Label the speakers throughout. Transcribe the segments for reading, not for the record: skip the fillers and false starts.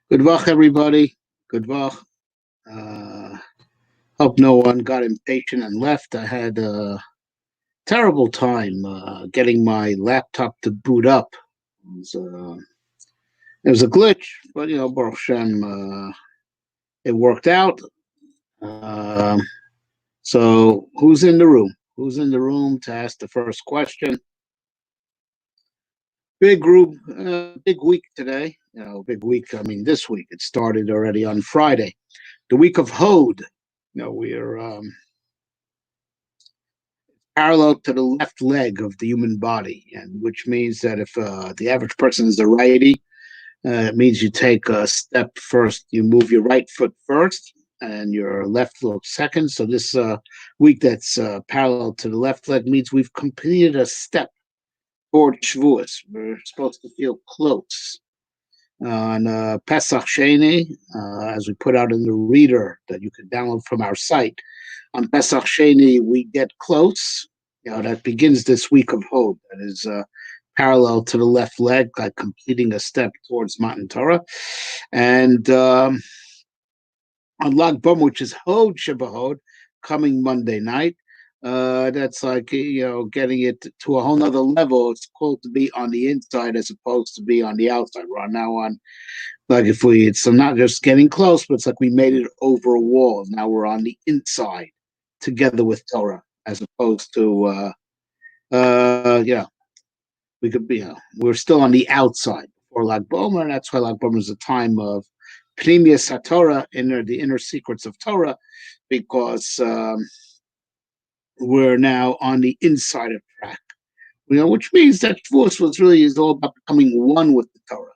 Speaker 1: Good vach, everybody. Good vach. Uh, Hope no one got impatient and left. I had a terrible time getting my laptop to boot up. It was, uh, it was a glitch, but Baruch Hashem, it worked out. Um so, who's in the room? Who's in the room to ask the first question? Big group, big week today. Big week. I mean, this week. It started already on Friday. The week of Hod. We're parallel to the left leg of the human body, and which means that if the average person is a righty, it means you take a step first. You move your right foot first, and your left foot second. So this week that's parallel to the left leg means we've completed a step toward Shavuos. We're supposed to feel close. On Pesach Sheni, as we put out in the reader that you can download from our site, on Pesach Sheni, we get close. That begins this week of Hod. That is parallel to the left leg, like completing a step towards Matan Torah. And on Lag B'Omer, which is Hod Shebahod, coming Monday night, that's like, getting it to a whole nother level. It's called to be on the inside as opposed to be on the outside. We're now on, like, it's not just getting close, but it's like we made it over a wall. Now we're on the inside together with Torah, as opposed to, we could be, we're still on the outside before Lag B'Omer, and that's why Lag B'Omer is a time of Pnimius HaTorah, the inner secrets of Torah, because we're now on the inside of track. Which means that Shavuos was really is all about becoming one with the Torah,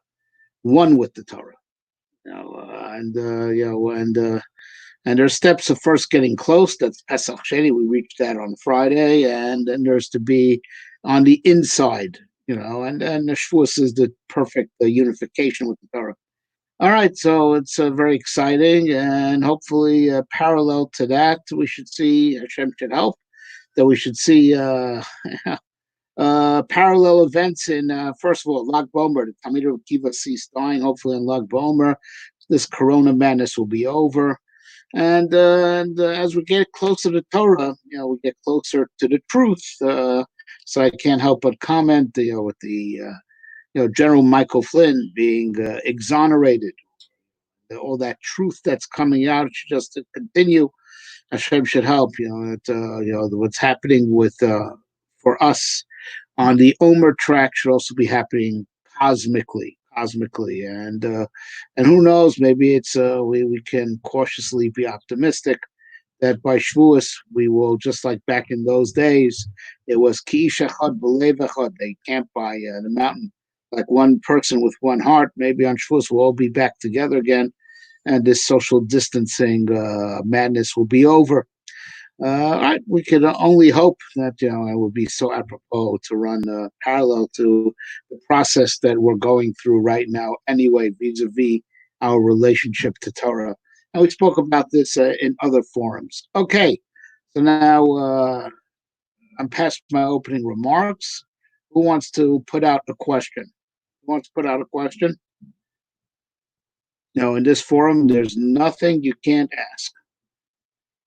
Speaker 1: one with the Torah. And there's steps of first getting close. That's Pesach Sheni. We reached that on Friday, and then there's to be on the inside, and the Shavuos is the perfect unification with the Torah. All right, so it's very exciting, and hopefully parallel to that, we should see, Hashem should help, that we should see parallel events in, first of all, Lag B'Omer. The Talmidei Kiva ceased dying. Hopefully in Lag B'Omer, this Corona madness will be over. And as we get closer to Torah, we get closer to the truth. So I can't help but comment, with the, General Michael Flynn being exonerated, all that truth that's coming out should just continue. Hashem should help. What's happening with for us on the Omer track should also be happening cosmically, and who knows? Maybe it's we can cautiously be optimistic that by Shavuos we will, just like back in those days, it was Ki'ish Echad B'Lev Echad. They camped by the mountain like one person with one heart. Maybe on Shavuos we'll all be back together again, and this social distancing madness will be over. All right, we can only hope that it would be so apropos to run parallel to the process that we're going through right now anyway, vis-a-vis our relationship to Torah. And we spoke about this in other forums. Okay, so now I'm past my opening remarks. Who wants to put out a question? Who wants to put out a question? No, in this forum, there's nothing you can't ask.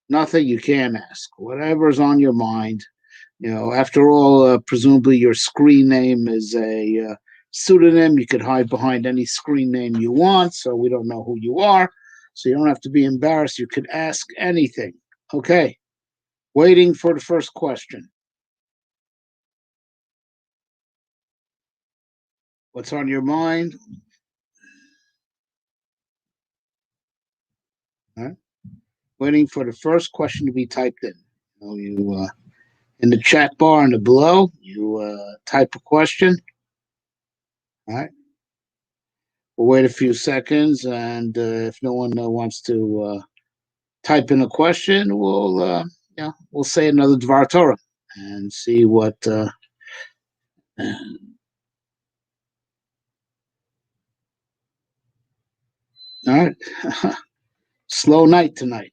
Speaker 1: Nothing you can ask. Whatever's on your mind. After all, presumably your screen name is a pseudonym. You could hide behind any screen name you want, so we don't know who you are. So you don't have to be embarrassed. You could ask anything. Okay. Waiting for the first question. What's on your mind? All right. Waiting for the first question to be typed in. You in the chat bar and below, you type a question. All right. We'll wait a few seconds, and if no one wants to type in a question, we'll say another Dvar Torah and see what. All right. Slow night tonight.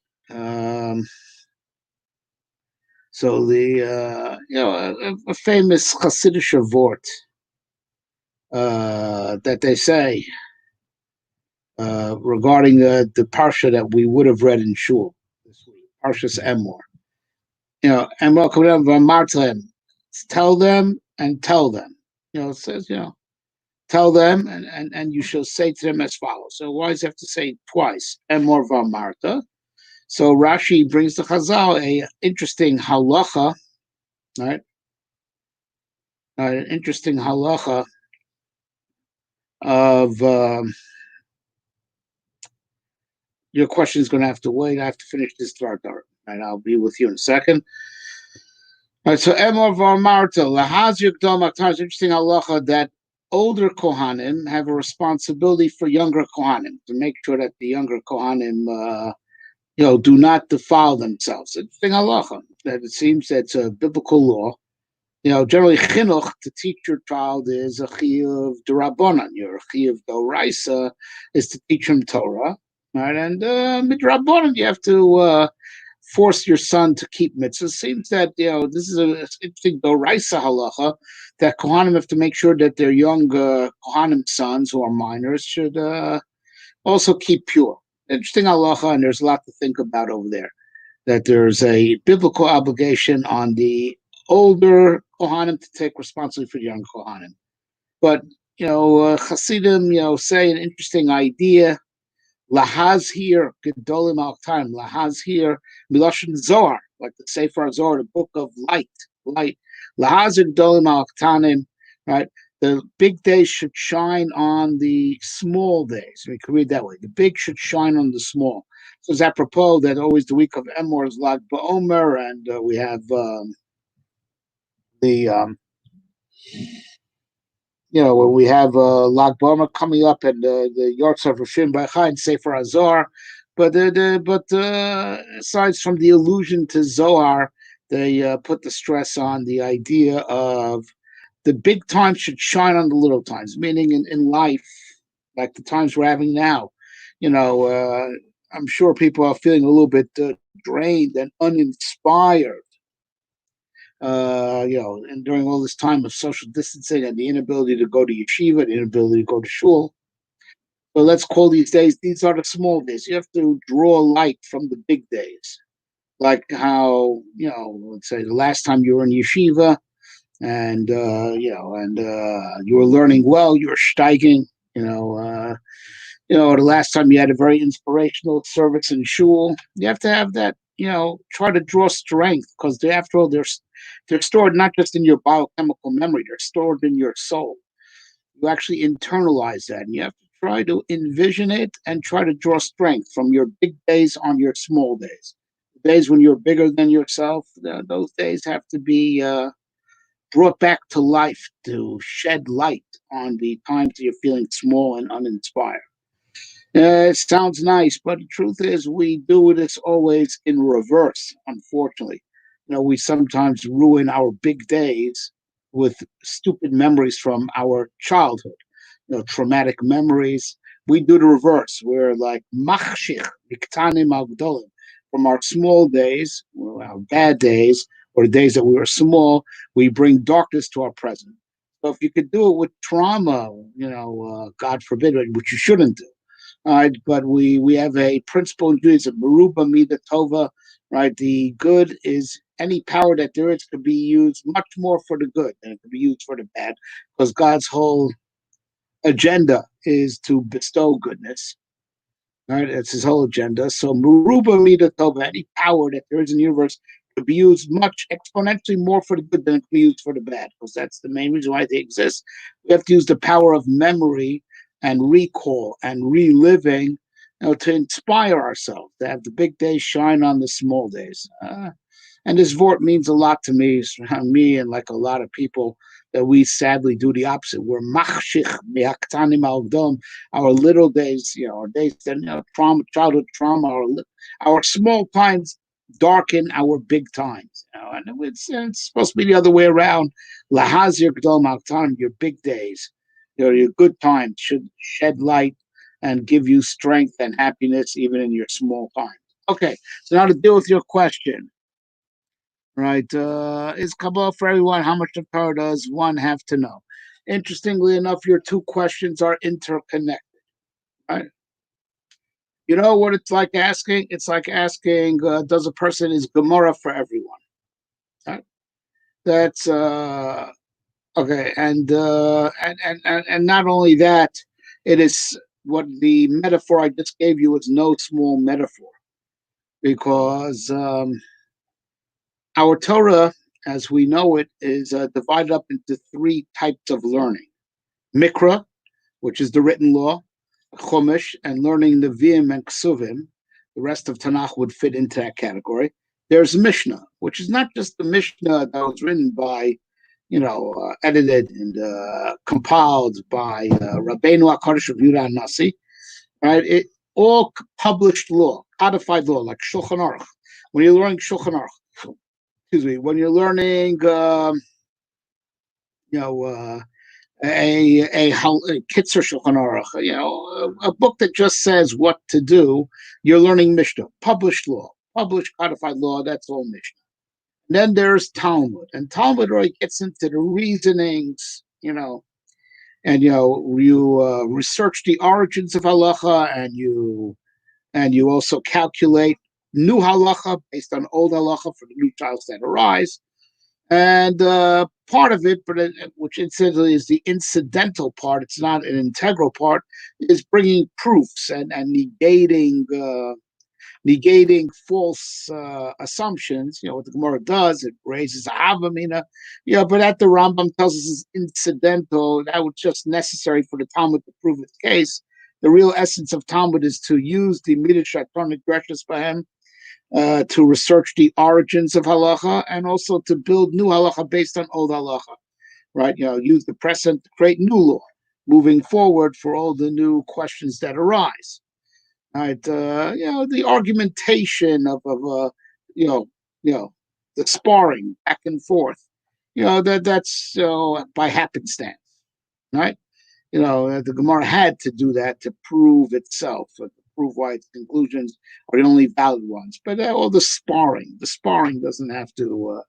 Speaker 1: So the a famous Hasidic vort that they say regarding the parsha that we would have read in shul this week, Parshas Emor. Emor Kodem V'Amartem, tell them and tell them. It says, tell them and you shall say to them as follows. So why does it have to say twice? Emor V'Amarta. So Rashi brings the Chazal a interesting halacha, right? An interesting halacha of your question is going to have to wait. I have to finish this Dvar, and I'll be with you in a second. All right, so Emor V'Amarta, Lahaz Yukdom Aktar is interesting halacha that older Kohanim have a responsibility for younger Kohanim to make sure that the younger Kohanim, do not defile themselves. Interesting halacha that it seems that's a biblical law. Generally, chinuch to teach your child is a chiyuv d'Rabbanan. Your chiyuv d'Oraisa is to teach him Torah, right? And midrabbanan, you have to force your son to keep mitzvahs. It seems that this is an interesting d'Oraisa halacha that Kohanim have to make sure that their young Kohanim sons who are minors should also keep pure. Interesting halacha, and there's a lot to think about over there. That there's a biblical obligation on the older Kohanim to take responsibility for the young Kohanim. But, Hasidim, say an interesting idea. Lahaz here, Gedolim al time. Lahaz here, Miloshin Zohar, like the Sefer Zohar, the book of light. Lahaz Gedolim al Tanim, right? The big days should shine on the small days. We can read that way. The big should shine on the small. So it's apropos that always the week of Emor is Lag BaOmer, and we have when we have Lag BaOmer coming up, and the Yorts of Rishim B'Chai and Sefer Azor, but aside from the allusion to Zohar, they put the stress on the idea of the big times should shine on the little times, meaning in life, like the times we're having now. I'm sure people are feeling a little bit drained and uninspired. And during all this time of social distancing and the inability to go to yeshiva, the inability to go to shul. So let's call these days, these are the small days. You have to draw light from the big days. Like how, let's say the last time you were in yeshiva and, you were learning well, you were steiging, the last time you had a very inspirational service in shul. You have to have that, try to draw strength, because after all, they're stored not just in your biochemical memory, they're stored in your soul. You actually internalize that, and you have to try to envision it and try to draw strength from your big days on your small days. The days when you're bigger than yourself, those days have to be brought back to life to shed light on the times that you're feeling small and uninspired. It sounds nice, but the truth is we do this always in reverse, unfortunately. We sometimes ruin our big days with stupid memories from our childhood, traumatic memories. We do the reverse. We're like machshich, miktanim al-gdolim. From our small days, our bad days, or the days that we were small, we bring darkness to our present. So if you could do it with trauma, God forbid, which you shouldn't do. But we have a principle in Judaism, Meruba Mida Tova, right? The good is any power that there is could be used much more for the good than it could be used for the bad, because God's whole agenda is to bestow goodness. Right? That's his whole agenda. So Meruba Mida Tova, any power that there is in the universe could be used much exponentially more for the good than it could be used for the bad, because that's the main reason why they exist. We have to use the power of memory and recall and reliving, to inspire ourselves, to have the big days shine on the small days. And this vort means a lot to me and like a lot of people, that we sadly do the opposite. We're machshich me'aktanim al-gdom. Our little days, our days that, childhood trauma, our small times darken our big times. And it's supposed to be the other way around. Lahazir gdom al-tanim, your big days. Your good times should shed light and give you strength and happiness even in your small times. Okay, so now to deal with your question, right? Is Kabbalah for everyone? How much of Torah does one have to know? Interestingly enough, your two questions are interconnected, right? You know what it's like asking? It's like asking, does a person is Gemara for everyone? Right? That's okay, and not only that, it is what the metaphor I just gave you is no small metaphor because our Torah, as we know it, is divided up into three types of learning: Mikra, which is the written law; Chumash, and learning Nevi'im and Ksuvim. The rest of Tanakh would fit into that category. There's Mishnah, which is not just the Mishnah that was written by, edited and compiled by Rabbeinu HaKadosh of Yudah Nasi, right? It all published law, codified law, like Shulchan Aruch. When you're learning Shulchan Aruch, when you're learning, a Kitzur Shulchan Aruch, a book that just says what to do, you're learning Mishnah, published law, published codified law. That's all Mishnah. And then there's Talmud, and Talmud really gets into the reasonings, and you research the origins of halacha, and you also calculate new halacha based on old halacha for the new trials that arise. And part of it, which incidentally is the incidental part, it's not an integral part, is bringing proofs and negating false assumptions. What the Gemara does, it raises a havamina. But that the Rambam tells us is incidental. That was just necessary for the Talmud to prove its case. The real essence of Talmud is to use the Midrash Shatonic Greshus Bahem, to research the origins of halacha and also to build new halacha based on old halacha, right? Use the present to create new law moving forward for all the new questions that arise, right? The argumentation of the sparring back and forth, that's by happenstance, right? The Gemara had to do that to prove itself, to prove why its conclusions are the only valid ones. But all the sparring doesn't have to,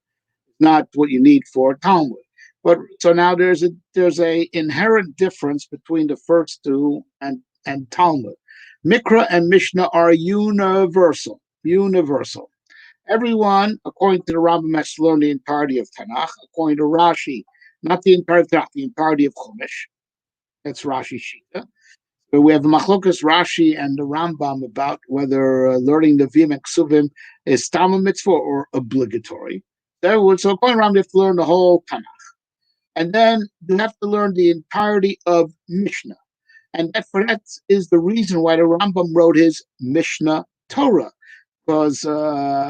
Speaker 1: not what you need for Talmud. But so now there's a inherent difference between the first two and Talmud. Mikra and Mishnah are universal. Everyone, according to the Rambam, has to learn the entirety of Tanakh. According to Rashi, not the entirety of Tanakh, the entirety of Chumash. That's Rashi Shita. But we have Machlokas Rashi and the Rambam about whether learning the Nevi'im and Ksuvim is Talmud mitzvah or obligatory. So according to Rambam, you have to learn the whole Tanakh. And then you have to learn the entirety of Mishnah. And that is the reason why the Rambam wrote his Mishnah Torah, because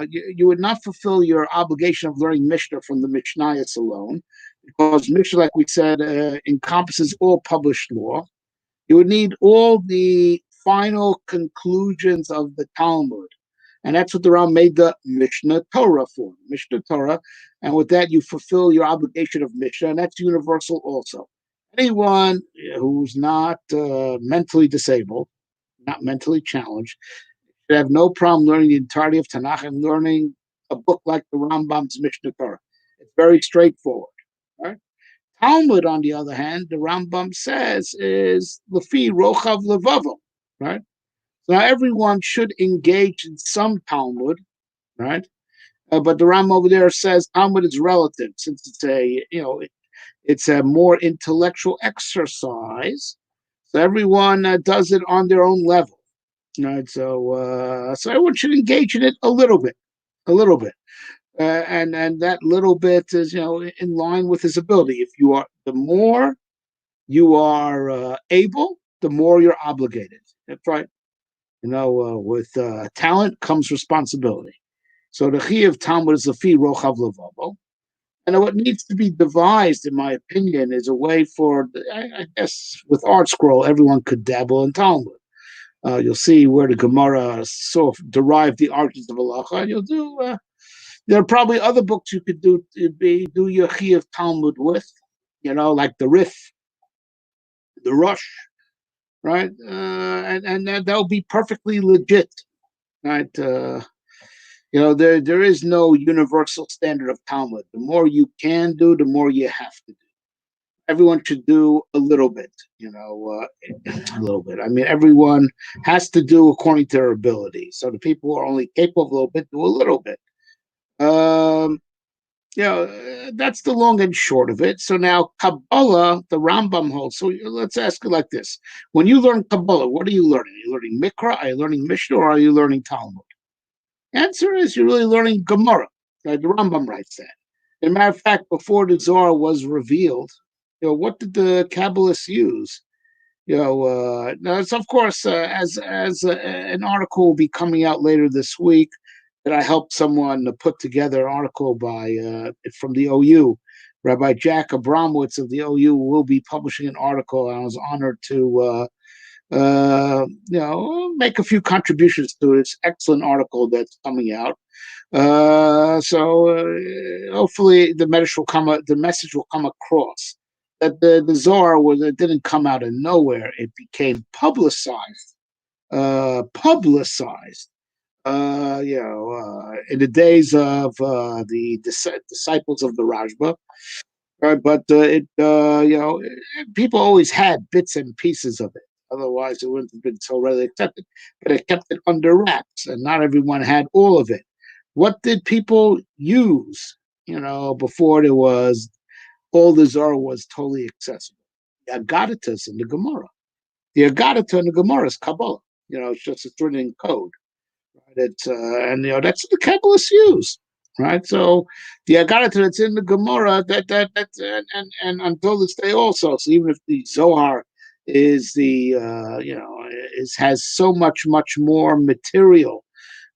Speaker 1: you would not fulfill your obligation of learning Mishnah from the Mishnayos alone, because Mishnah, like we said, encompasses all published law. You would need all the final conclusions of the Talmud. And that's what the Rambam made the Mishnah Torah for, Mishnah Torah. And with that, you fulfill your obligation of Mishnah, and that's universal also. Anyone who's not mentally disabled, not mentally challenged, should have no problem learning the entirety of Tanakh and learning a book like the Rambam's Mishnah Torah. It's very straightforward. Right? Talmud, on the other hand, the Rambam says is Lefi Rochav Levavo, right? So now everyone should engage in some Talmud, right? But the Rambam over there says Talmud is relative, since it's a more intellectual exercise. So everyone does it on their own level, right? So everyone should engage in it a little bit. And that little bit is in line with his ability. The more you are able, the more you're obligated. That's right. With talent comes responsibility. So the chi of Talmud is the fi rochav levavo, and what needs to be devised, in my opinion, is a way for, I guess, with Art Scroll, everyone could dabble in Talmud. You'll see where the Gemara sort of derived the origins of halacha, and you'll do. There are probably other books you could do your chi of Talmud with, like the Rif, the Rush, right? And that'll be perfectly legit, right? There is no universal standard of Talmud. The more you can do, the more you have to do. everyone should do a little bit, a little bit. I mean, everyone has to do according to their ability. So the people who are only capable of a little bit do a little bit. Um, that's the long and short of it. So now Kabbalah, the Rambam holds. So let's ask it like this: when you learn Kabbalah, what are you learning? Are you learning Mikra? Are you learning Mishnah? Or are you learning Talmud? Answer is you're really learning Gemara. Right? The Rambam writes that. As a matter of fact, before the Zohar was revealed, what did the Kabbalists use? Now it's of course as an article will be coming out later this week that I helped someone to put together an article by from the OU. Rabbi Jack Abramowitz of the OU will be publishing an article. I was honored to make a few contributions to this excellent article that's coming out. Hopefully the message will come across that the Zohar it didn't come out of nowhere. It became publicized, in the days of the disciples of the Rajba. But people always had bits and pieces of it. Otherwise, it wouldn't have been so readily accepted. But it kept it under wraps, and not everyone had all of it. What did people use? Before there was all the Zohar was totally accessible. The Agaditas in the Gemara. The Agadita in the Gemara is Kabbalah. It's just it's written in code. Right? It's that's what the Kabbalists use. Right, so the Agadita that's in the Gemara and until this day also. So even if the Zohar is has so much more material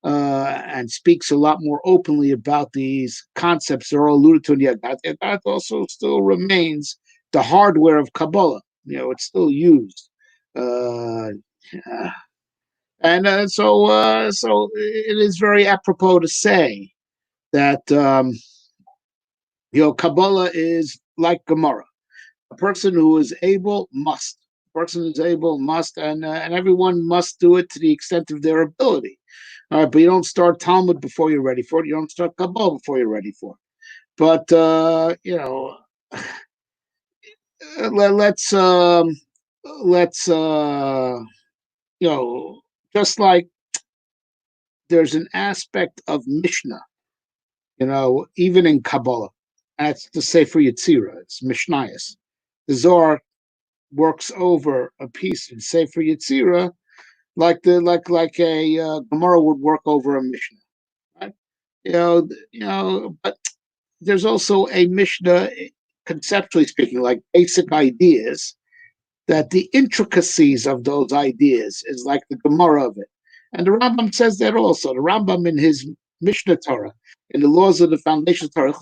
Speaker 1: and speaks a lot more openly about these concepts that are all alluded to in the Agadita. The Agadita also still remains the hardware of Kabbalah. It's still used. So it is very apropos to say that Kabbalah is like Gemara. A person who is able must. A person who is able must, and everyone must do it to the extent of their ability. All right, but you don't start Talmud before you're ready for it. You don't start Kabbalah before you're ready for it. But let's just like there's an aspect of Mishnah, even in Kabbalah. That's the Sefer Yetzirah. It's Mishnayos. The Zohar works over a piece in Sefer Yetzirah like a Gemara would work over a Mishnah. Right? But there's also a Mishnah, conceptually speaking, like basic ideas, that the intricacies of those ideas is like the Gemara of it. And the Rambam says that also. The Rambam in his Mishnah Torah, in the laws of the foundation Torah,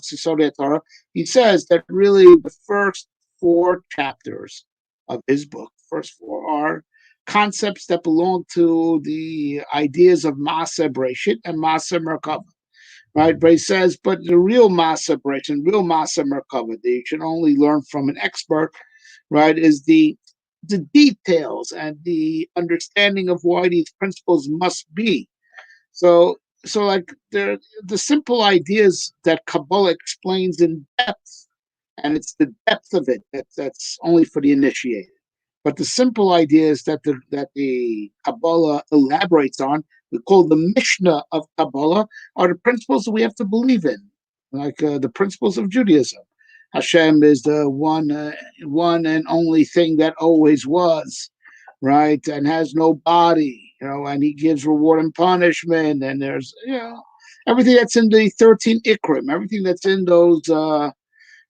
Speaker 1: he says that really the first 4 chapters of his book, first 4 are concepts that belong to the ideas of Masa Breshit and Masa Merkava. Right, but he says, but the real Masa Breshit and real Masa Merkava that you should only learn from an expert, right, is the details and the understanding of why these principles must be. So like the simple ideas that Kabbalah explains in depth, and it's the depth of it that's only for the initiated. But the simple ideas that the Kabbalah elaborates on, we call the Mishnah of Kabbalah, are the principles that we have to believe in, like the principles of Judaism. Hashem is the one and only thing that always was, right, and has no body, and he gives reward and punishment, and there's everything that's in the 13 Ikrim, everything that's in those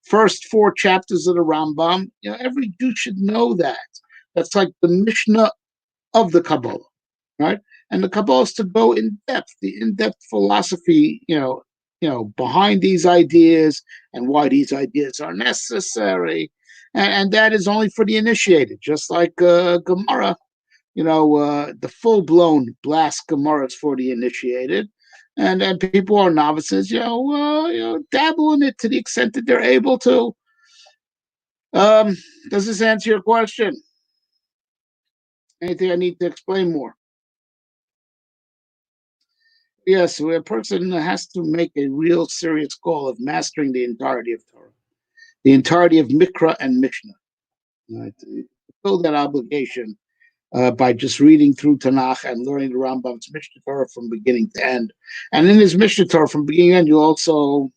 Speaker 1: first 4 chapters of the Rambam. Every Jew should know that. That's like the Mishnah of the Kabbalah, right? And the Kabbalah is to go in depth, the in-depth philosophy, behind these ideas and why these ideas are necessary. And that is only for the initiated, just like Gemara, the full-blown blast Gemara is for the initiated. And people are novices, dabble in it to the extent that they're able to. Does this answer your question? Anything I need to explain more? Yes, a person has to make a real serious goal of mastering the entirety of Torah. the entirety of Mikra and Mishnah. Right? To fulfill that obligation by just reading through Tanakh and learning the Rambam's Mishnah Torah from beginning to end. And in his Mishnah Torah from beginning to end, you also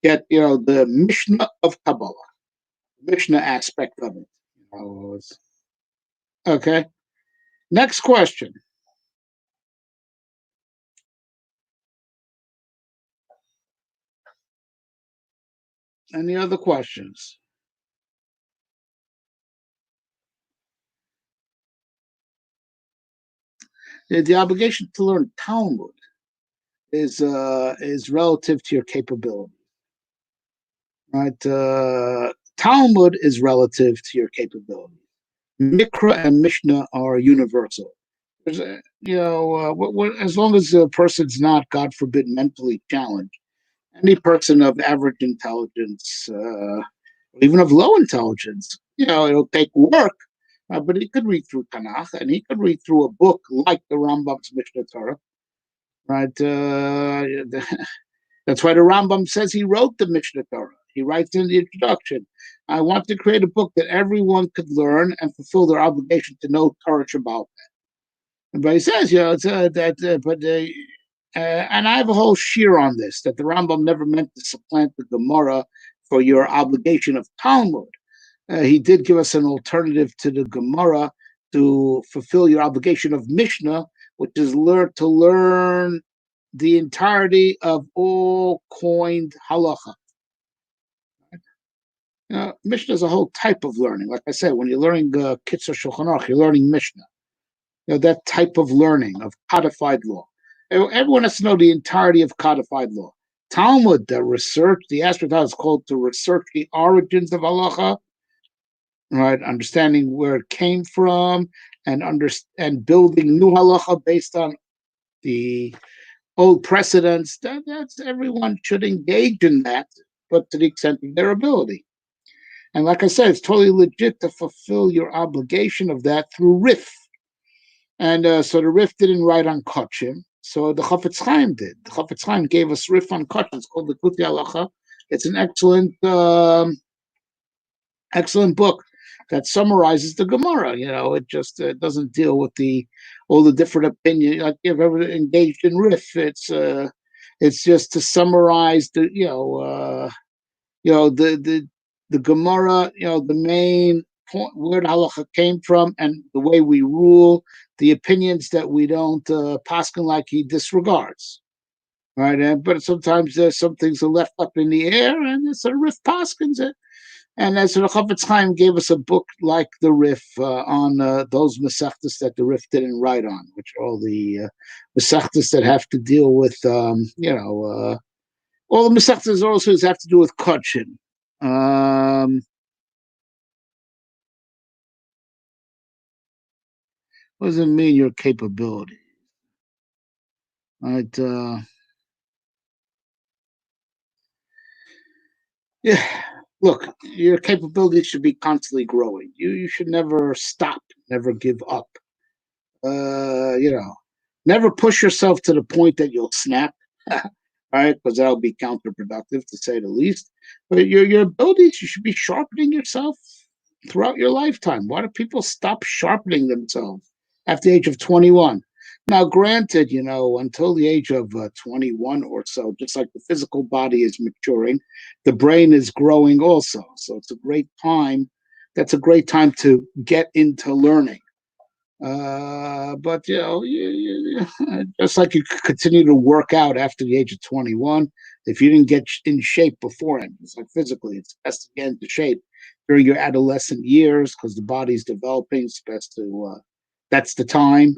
Speaker 1: get, the Mishnah of Kabbalah, Mishnah aspect of it. Okay. Next question. Any other questions? The obligation to learn Talmud is relative to your capability. Right? Talmud is relative to your capability. Mikra and Mishnah are universal. As long as a person's not, God forbid, mentally challenged, any person of average intelligence, even of low intelligence, it'll take work, but he could read through Tanakh and he could read through a book like the Rambam's Mishnah Torah, right? That's why the Rambam says he wrote the Mishnah Torah. He writes in the introduction, I want to create a book that everyone could learn and fulfill their obligation to know Torah Shabbat. But he says, and I have a whole shear on this, that the Rambam never meant to supplant the Gemara for your obligation of Talmud. He did give us an alternative to the Gemara to fulfill your obligation of Mishnah, which is to learn the entirety of all coined halacha. Mishnah is a whole type of learning. Like I said, when you're learning Kitzur Shulchan Aruch, you're learning Mishnah. That type of learning of codified law. Everyone has to know the entirety of codified law. Talmud, the aspect of it is called to research the origins of halacha, right? Understanding where it came from, and building new halacha based on the old precedents. That's everyone should engage in that, but to the extent of their ability. And like I said, it's totally legit to fulfill your obligation of that through Rif. And so the Rif didn't write on Kachim, so the Chafetz Chaim did. The Chafetz Chaim gave us Rif on Kachim. It's called the Kuti Halacha. It's an excellent book that summarizes the Gemara. It just doesn't deal with all the different opinions. Like if you've ever engaged in Rif, it's just to summarize the Gemara, the main point where the halacha came from and the way we rule, the opinions that we don't paskin like he disregards, right? But sometimes some things are left up in the air, and it's a Rif paskins it. And as the Chafetz Chaim gave us a book like the Rif on those Masechtas that the Rif didn't write on, which are all the Masechtas that have to deal with, all the Masechtas also have to do with Kachin. What does it mean, your capability? Right? Yeah. Look, your capability should be constantly growing. You should never stop, never give up. Never push yourself to the point that you'll snap, right? Because that'll be counterproductive, to say the least. But your abilities, you should be sharpening yourself throughout your lifetime. Why do people stop sharpening themselves after the age of 21? Now, granted, until the age of 21 or so, just like the physical body is maturing, the brain is growing also. So it's a great time. That's a great time to get into learning. But just like you continue to work out after the age of 21, if you didn't get in shape beforehand, it's like physically, it's best to get into shape during your adolescent years because the body's developing. It's best to that's the time.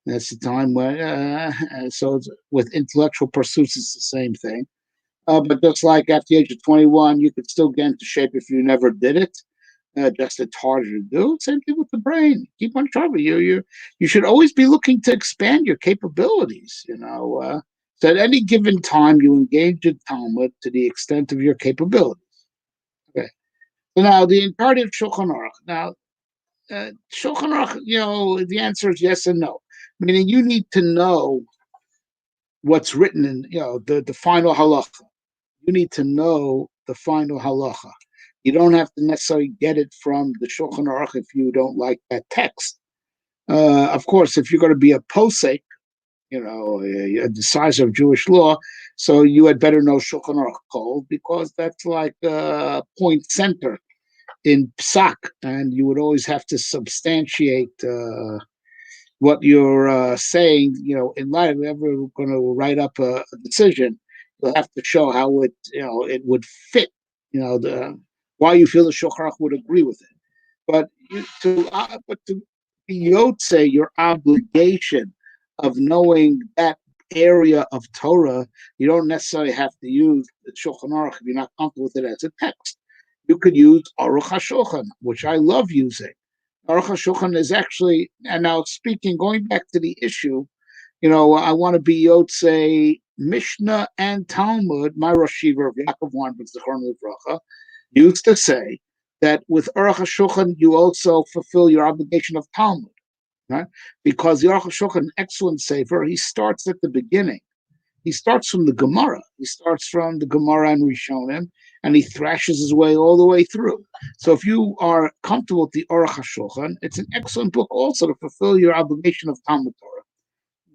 Speaker 1: That's the time when so with intellectual pursuits, it's the same thing. But just like after the age of 21, you could still get into shape if you never did it. Just it's harder to do. Same thing with the brain. Keep on sharpening. You should always be looking to expand your capabilities. So at any given time, you engage in Talmud to the extent of your capabilities. Okay. So now the entirety of Shulchan Aruch. Now, Shulchan Aruch, the answer is yes and no. Meaning you need to know what's written in, the final halacha. You need to know the final halacha. You don't have to necessarily get it from the Shulchan Aruch if you don't like that text. Of course, if you're going to be a posek, the size of Jewish law, so you had better know Shulchan Aruch Kol, because that's like a point center in psak, and you would always have to substantiate what you're saying. In light of ever going to write up a decision, you'll have to show how it would fit. The why you feel the Shulchan Aruch would agree with it, but to be Yotze, your obligation of knowing that area of Torah, you don't necessarily have to use the Shulchan Aruch if you're not comfortable with it as a text. You could use Aruch HaShulchan, which I love using. Aruch HaShulchan is actually, and now going back to the issue, I want to be Yotze Mishnah and Talmud. My Rosh Yeshiva of Yaakov Weinberg, Zichron Livracha, used to say that with Aruch HaShulchan, you also fulfill your obligation of Talmud, right? Because the Aruch HaShulchan, excellent sefer, he starts at the beginning. He starts from the Gemara. He starts from the Gemara and Rishonim, and he thrashes his way all the way through. So if you are comfortable with the Aruch HaShulchan, it's an excellent book also to fulfill your obligation of Talmud Torah.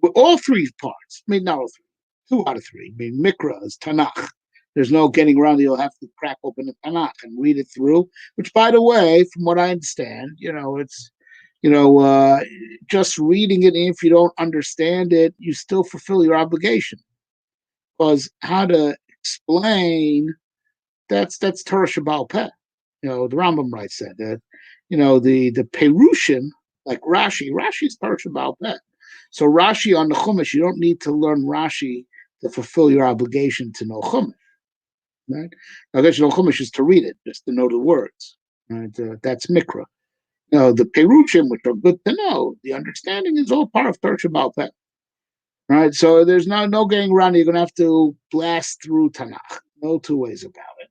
Speaker 1: With all three parts, not all three, 2 out of 3. Mikra is Tanakh. There's no getting around it. You'll have to crack open the Tanakh and read it through, which, by the way, from what I understand, it's, just reading it, if you don't understand it, you still fulfill your obligation. Because how to explain, that's Torah Shabbal Peh. The Rambam writes that, the Perushim, like Rashi's Torah Shabbal Peh. So Rashi on the Chumash, you don't need to learn Rashi to fulfill your obligation to know Chumash. Right? Now, there's no Chumash is to read it, just to know the words. Right? That's Mikra. The Perushim, which are good to know, the understanding is all part of Torah Shabbal Peh. Right? So there's no getting around it. You're going to have to blast through Tanakh. No two ways about it.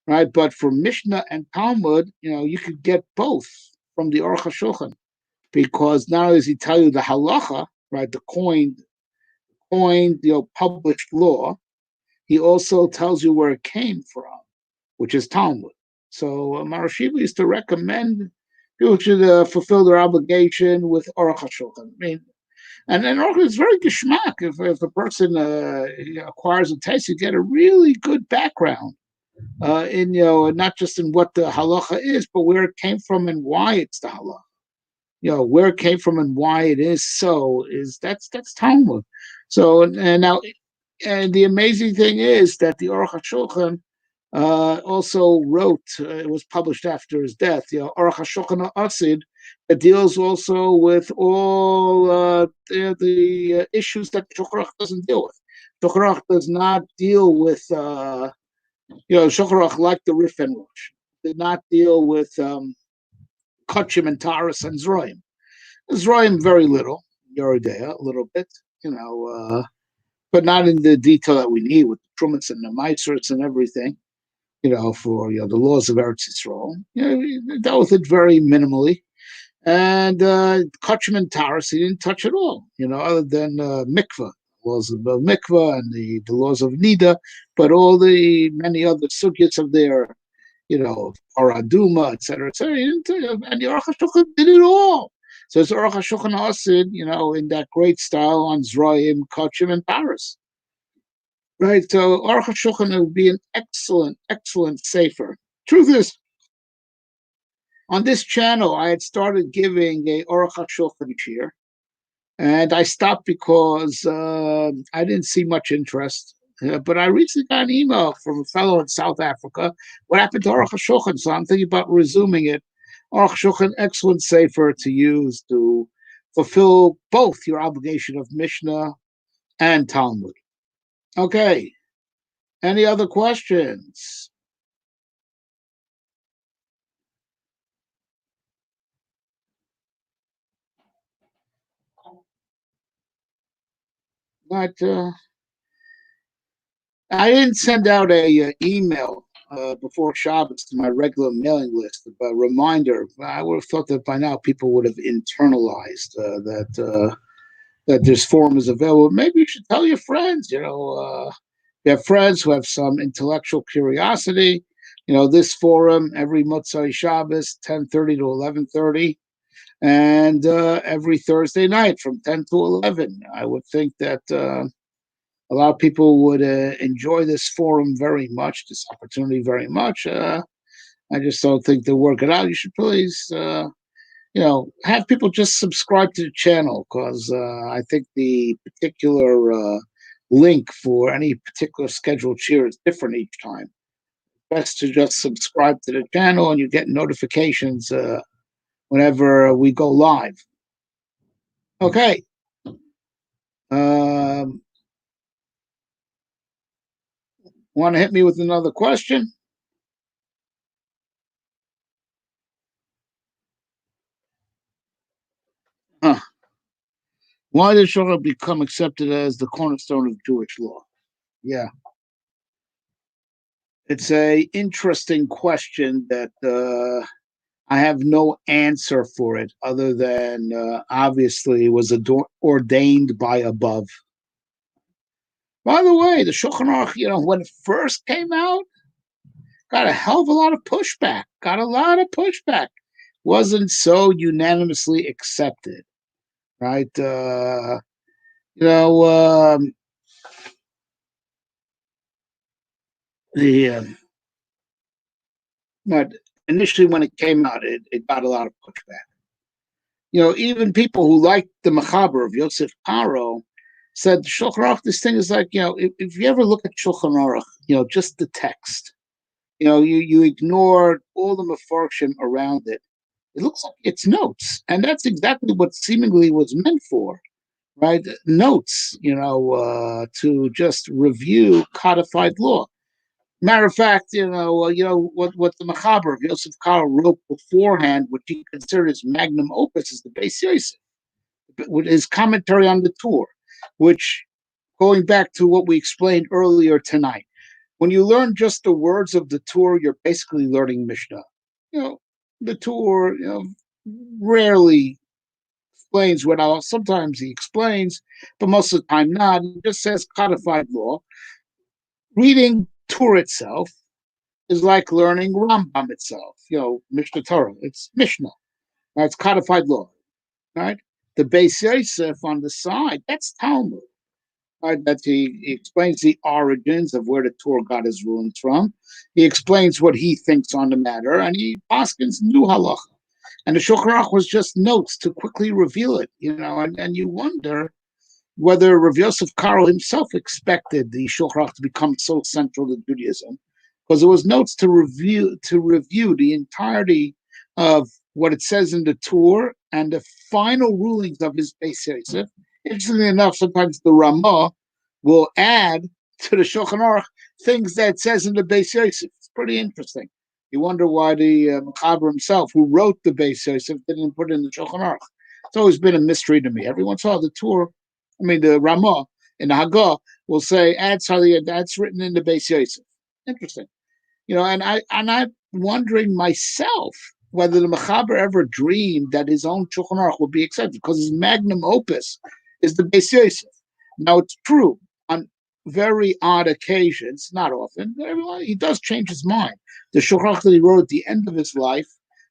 Speaker 1: Right? But for Mishnah and Talmud, you could get both from the Aruch HaShulchan, because not only does he tell you the halacha, right, the coined, published law, he also tells you where it came from, which is Talmud. So Rosh Yeshiva used to recommend people should fulfill their obligation with Aruch HaShulchan. And Aruch is very geschmack. If a person acquires a taste, you get a really good background in not just in what the halacha is, but where it came from and why it's the halacha. Where it came from and why it is so that's Talmud. So and now, and the amazing thing is that the Aruch HaShulchan also wrote. It was published after his death. Aruch HaShulchan Asid, that deals also with all the issues that Shulchan Aruch doesn't deal with. Shulchan Aruch does not deal with Shulchan Aruch, like the Rif and Rosh, did not deal with Kachim and Taras and Zroim. Zroim very little, Yeridea a little bit, but not in the detail that we need with the Trumas and the Meitzers and everything, for the laws of Eretz Yisrael. He dealt with it very minimally. And Kachim and Taras, he didn't touch at all, other than mikvah, laws of mikvah and the laws of Nida, but all the many other sugyas of their Paraduma, etc., etc. And the Aruch HaShulchan did it all. So it's Aruch HaShulchan Asid, in that great style on Zroim, Kachim, and Paris. Right? So Aruch HaShulchan would be an excellent, excellent sefer. Truth is, on this channel, I had started giving a Aruch HaShulchan shir, and I stopped because I didn't see much interest. But I recently got an email from a fellow in South Africa. What happened to Aruch HaShulchan? So I'm thinking about resuming it. Aruch HaShulchan, excellent sefer to use to fulfill both your obligation of Mishnah and Talmud. Okay. Any other questions? But I didn't send out a email before Shabbos to my regular mailing list, a reminder. I would have thought that by now people would have internalized that this forum is available. Maybe you should tell your friends. You have friends who have some intellectual curiosity. This forum every Motzei Shabbos, 10:30 to 11:30, and every Thursday night from 10 to 11. I would think that a lot of people would enjoy this forum very much, this opportunity very much. I just don't think they'll work it out. You should please, have people just subscribe to the channel, because I think the particular link for any particular scheduled cheer is different each time. Best to just subscribe to the channel and you get notifications whenever we go live. Okay. Want to hit me with another question? Huh. Why did Shulchan become accepted as the cornerstone of Jewish law? Yeah. It's a interesting question that I have no answer for it other than obviously it was ordained by above. By the way, the Shulchan Aruch, when it first came out, got a hell of a lot of pushback. Wasn't so unanimously accepted, right? But initially when it came out, it got a lot of pushback. Even people who liked the Mechaber of Yosef Karo said, Shulchan Aruch, this thing is like, if you ever look at Shulchan Aruch, just the text, you ignore all the Mefarshim around it. It looks like it's notes. And that's exactly what seemingly was meant for, right? Notes, to just review codified law. Matter of fact, what the Mechaber of Yosef Karo wrote beforehand, which he considered his magnum opus, is the Beis Yosef, with his commentary on the Torah, which, going back to what we explained earlier tonight, when you learn just the words of the Torah, you're basically learning Mishnah. The Torah, rarely explains what else. Sometimes he explains, but most of the time not. He just says codified law. Reading Torah itself is like learning Rambam itself, Mishnah Torah. It's Mishnah. Right? It's codified law. Right? The Beis Yosef on the side, that's Talmud. Right? That he explains the origins of where the Torah got his rulings from. He explains what he thinks on the matter, and he paskins new halacha. And the Shulchan Aruch was just notes to quickly reveal it, and you wonder whether Rav Yosef Karo himself expected the Shulchan Aruch to become so central to Judaism, because it was notes to review the entirety of what it says in the Torah and the final rulings of his Beis Yosef. Interestingly enough, sometimes the Ramah will add to the Shulchan Aruch things that it says in the Beis Yosef. It's pretty interesting. You wonder why the Mechaber himself, who wrote the Beis Yosef, didn't put it in the Shulchan Aruch. It's always been a mystery to me. Everyone saw the Torah. The Ramah in the Hagah will say, that's written in the Beis Yosef. Interesting. And I'm wondering myself whether the Mechaber ever dreamed that his own Shulchan Aruch would be accepted, because his magnum opus is the Beis Yosef. Now, it's true, on very odd occasions, not often, he does change his mind. The Shulchan Aruch that he wrote at the end of his life,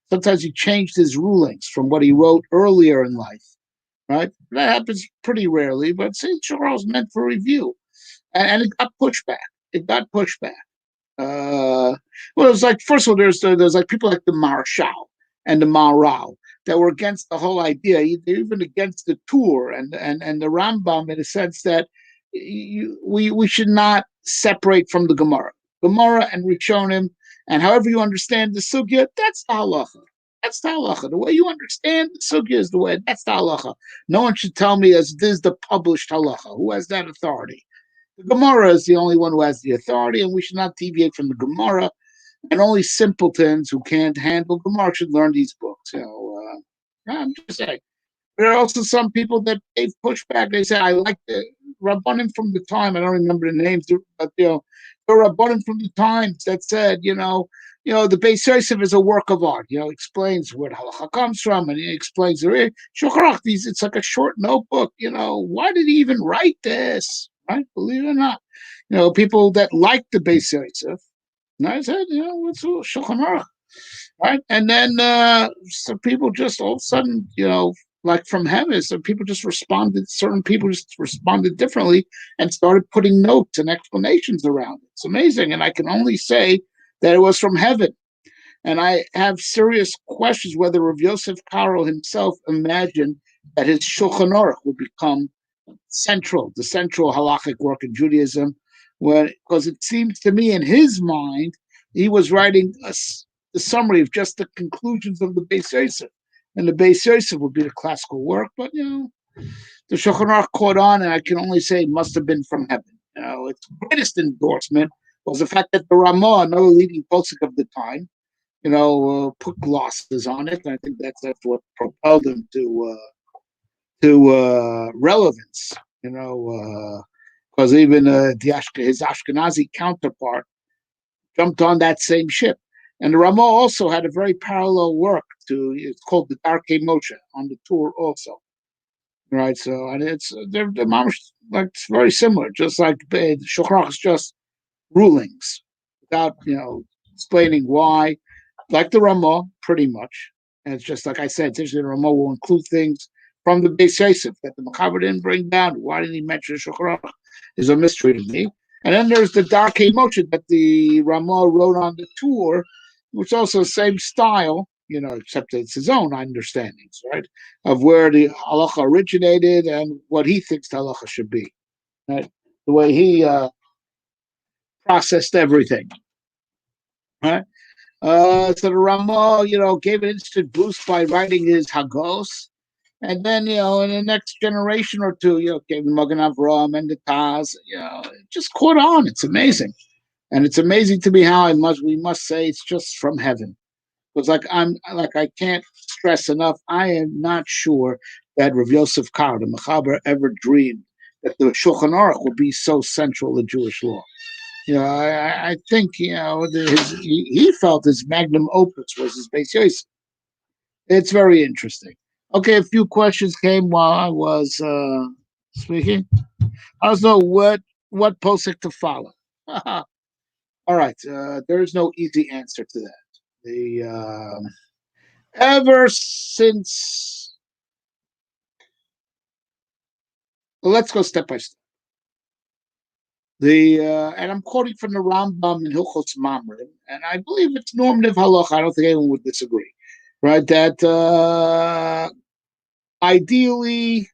Speaker 1: sometimes he changed his rulings from what he wrote earlier in life. Right? That happens pretty rarely, but St. Charles meant for review. And it got pushback. Well, it was like, first of all, there's like people like the Marshal and the Maral that were against the whole idea, even against the Torah and the Rambam, in a sense that we should not separate from the Gemara. Gemara and Rishonim, and however you understand the Sugya, that's the halacha. That's the halacha. The way you understand the sugya is the way. That's the halacha. No one should tell me as this is the published halacha. Who has that authority? The Gemara is the only one who has the authority, and we should not deviate from the Gemara. And only simpletons who can't handle Gemara should learn these books. I'm just saying. There are also some people that they've pushed back. They say, I like the Rabbanim from the time. I don't remember the names, but the Rabbanim from the times that said, the Beis Yosef is a work of art. Explains where halacha comes from, and he explains the Shulchan Aruch. It's like a short notebook. Why did he even write this? Right? Believe it or not, people that like the Beis Yosef And I said, what's Shulchan Aruch, right? And then some people just all of a sudden, like from heaven, some people just responded. Certain people just responded differently and started putting notes and explanations around it. It's amazing, and I can only say that it was from heaven. And I have serious questions whether Rav Yosef Karo himself imagined that his Shulchan Aruch would become the central halachic work in Judaism, because it seems to me in his mind he was writing a summary of just the conclusions of the Beis Yosef, and the Beis Yosef would be the classical work. But the Shulchan Aruch caught on, and I can only say it must have been from heaven. Its greatest endorsement was the fact that the Ramah, another leading posek of the time, put glosses on it. And I think that's what propelled him to relevance. Because even his Ashkenazi counterpart jumped on that same ship. And the Ramah also had a very parallel work it's called the Darkei Moshe on the tour also. Right, so and they're like it's very similar, just like the Shulchan Aruch is just rulings without explaining why, like the Ramah, pretty much. And it's just like I said, usually the Ramah will include things from the Beis Yosef that the Mechaber didn't bring down. Why didn't he mention Shulchan Aruch? Is a mystery to me. And then there's the Darkei Moshe that the Ramah wrote on the tour, which is also the same style, except it's his own understandings, right, of where the halacha originated and what he thinks the halacha should be, right? The way he processed everything, right? So the Ramah, gave an instant boost by writing his Hagos, and then, in the next generation or two, gave the Magen Avraham and the Taz, it just caught on. It's amazing. And it's amazing to me how we must say it's just from heaven. Because I can't stress enough, I am not sure that Rav Yosef Karo, the Mechaber, ever dreamed that the Shulchan Aruch would be so central in Jewish law. I think, he felt his magnum opus was his Beis Yosef. It's very interesting. Okay, a few questions came while I was speaking. I don't know what posik to follow. All right, there is no easy answer to that. Ever since, let's go step by step. And I'm quoting from the Rambam in Hilchos Mamrim, and I believe it's normative halacha. I don't think anyone would disagree, right? That ideally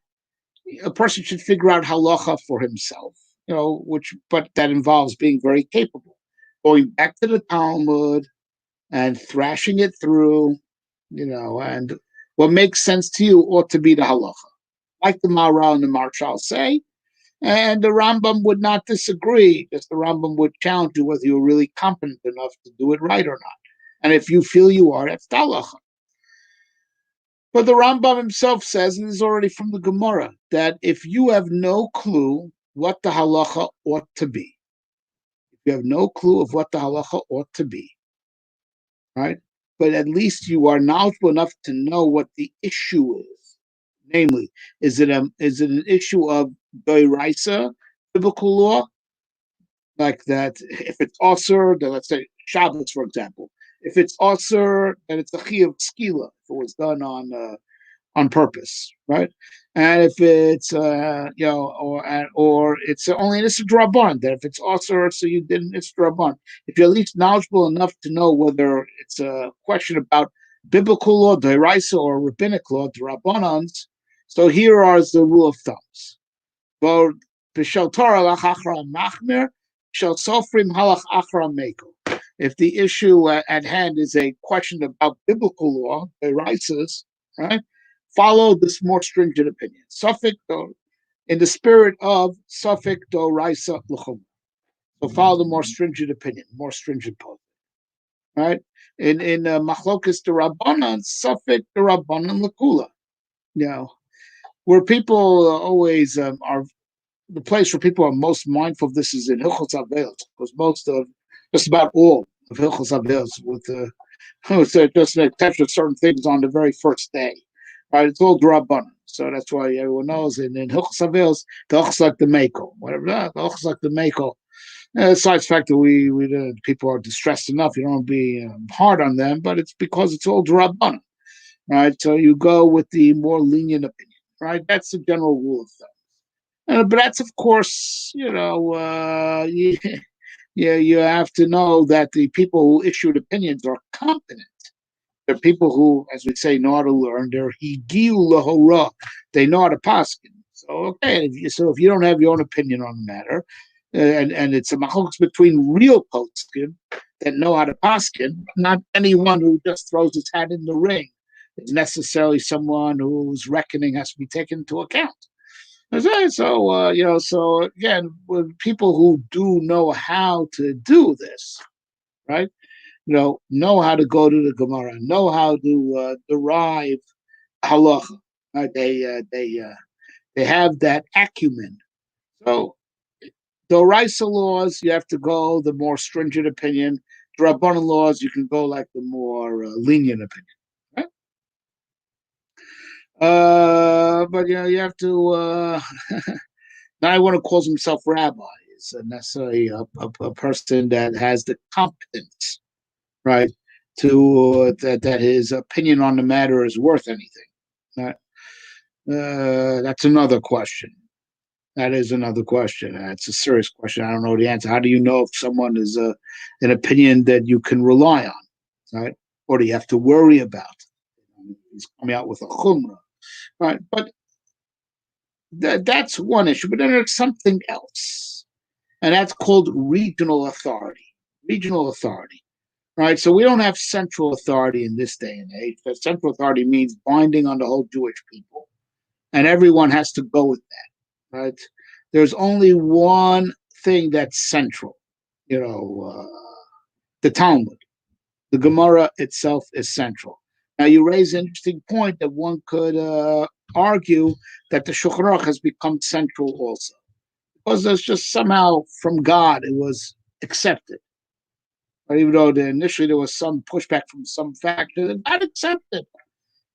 Speaker 1: a person should figure out halacha for himself, but that involves being very capable, going back to the Talmud and thrashing it through, and what makes sense to you ought to be the halacha, like the Maharal and the Marshal say. And the Rambam would not disagree, because the Rambam would challenge you whether you're really competent enough to do it right or not. And if you feel you are, that's halacha. But the Rambam himself says, and this is already from the Gemara, that if you have no clue what the halacha ought to be, if you have no clue of what the halacha ought to be, right? But at least you are knowledgeable enough to know what the issue is. Namely, is it an issue of doiraisa, biblical law, like that? If it's osur, then let's say Shabbos, for example. If it's osur, then it's a chi of skila if it was done on purpose, right? And if it's or it's only an Draban, that if it's osur, so you didn't Draban. If you're at least knowledgeable enough to know whether it's a question about biblical law, doiraisa, or rabbinic law, Rabbanans. So here are the rule of thumbs. If the issue at hand is a question about biblical law, doiraisas, right? Follow this more stringent opinion. Suffolk, in the spirit of Suffolk doiraisa l'chum. So follow the more stringent opinion, more stringent post. Right? In Machlokas the Rabbanan, Suffolk the Rabbanan l'kula. Where people always are, the place where people are most mindful of this is in Hilchos Avelos, because just about all of Hilchos Avelos, with just an exception of certain things on the very first day, right? It's all Drabanan, so that's why everyone knows. In Hilchos Avelos, the Hilchos like the Mako, whatever the Hilchos like the Mako, Besides the fact that we people are distressed enough, you don't be hard on them, but it's because it's all drabana, right? So you go with the more lenient opinion, right? That's the general rule of thumb. But that's, of course, you have to know that the people who issued opinions are competent. They're people who, as we say, know how to learn. They're higiu lahora. They know how to paskin. So okay, if you don't have your own opinion on the matter, and it's a machlokas between real poskin that know how to paskin, not anyone who just throws his hat in the ring is necessarily someone whose reckoning has to be taken into account. So again, with people who do know how to do this, right? Know how to go to the Gemara, know how to derive halacha. Right? They have that acumen. So the Raisa laws, you have to go the more stringent opinion. The Rabbanan laws, you can go like the more lenient opinion. Right? But you have to. Not everyone calls himself rabbi is necessarily a person that has the competence, right, to that his opinion on the matter is worth anything. Right? That's another question. That is another question. That's a serious question. I don't know the answer. How do you know if someone is an opinion that you can rely on, right? Or do you have to worry about? He's coming out with a chumrah, right? But that's one issue. But then there's something else, and that's called regional authority. Regional authority, right? So we don't have central authority in this day and age. The central authority means binding on the whole Jewish people, and everyone has to go with that, right? There's only one thing that's central, the Talmud. The Gemara itself is central. Now, you raise an interesting point that one could argue that the Shulchan Aruch has become central also, because there's just somehow from God it was accepted. Right? Even though initially there was some pushback from some factors, it got accepted,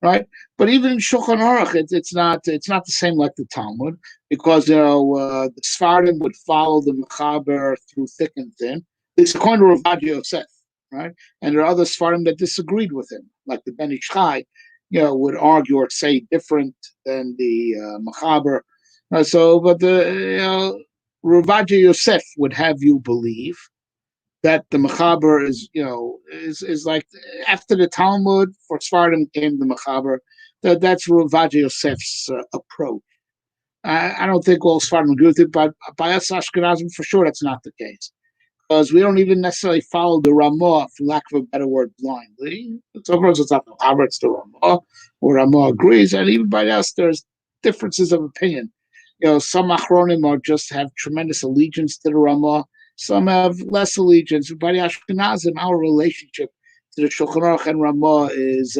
Speaker 1: right? But even in Shulchan Aruch, it's not the same like the Talmud, because the Sfardim would follow the Mechaber through thick and thin. It's according to Rav Yosef, right? And there are other Sfardim that disagreed with him, like the Ben Ish Chai, would argue or say different than the Mechaber. But the Rav Yosef would have you believe that the Mechaber is like after the Talmud for Sfardim came the Mechaber. That's Rav Yosef's approach. I don't think all Sfardim agree with it, but by us Ashkenazim for sure that's not the case, because we don't even necessarily follow the Ramah, for lack of a better word, blindly. So of course it's not the Mechaber, it's the Ramah, where Ramah agrees, and even by us there's differences of opinion. Some Achronim just have tremendous allegiance to the Ramah. Some have less allegiance. By the Ashkenazim, our relationship to the Shulchan Aruch and Ramah is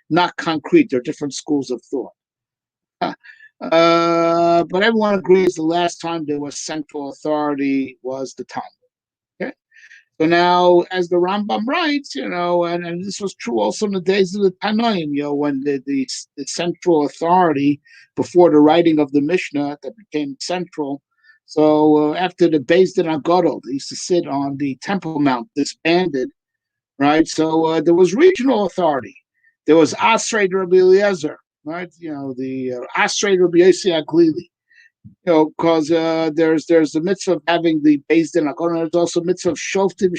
Speaker 1: not concrete. There are different schools of thought. But everyone agrees the last time there was central authority was the Talmud. Okay? So now, as the Rambam writes, and this was true also in the days of the Tanoim, when the central authority before the writing of the Mishnah that became central. So after the Beis Din Agadol, they used to sit on the Temple Mount, disbanded, right? So there was regional authority. There was Asrei Rabbi Eliezer, right? The Asrei Rabbi Yossi Aglili. Because there's the mitzvah of having the Beis Din Agadol, and there's also mitzvah of Shoftim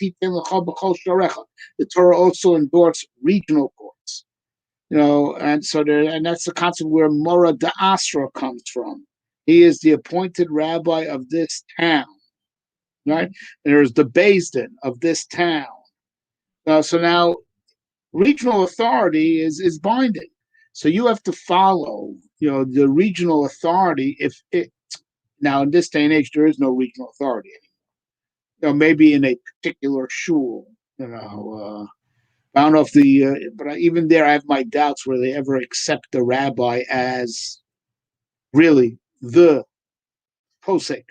Speaker 1: Titin L'cha B'chol Sharecha. The Torah also endorsed regional courts. And so and that's the concept where Mora D'Asra comes from. He is the appointed rabbi of this town, right? And there's the Beis Din of this town. So now regional authority is binding. So you have to follow, the regional authority. If it now in this day and age there is no regional authority anymore. Maybe in a particular shul. I don't know if but even there I have my doubts whether they ever accept the rabbi as really the posek.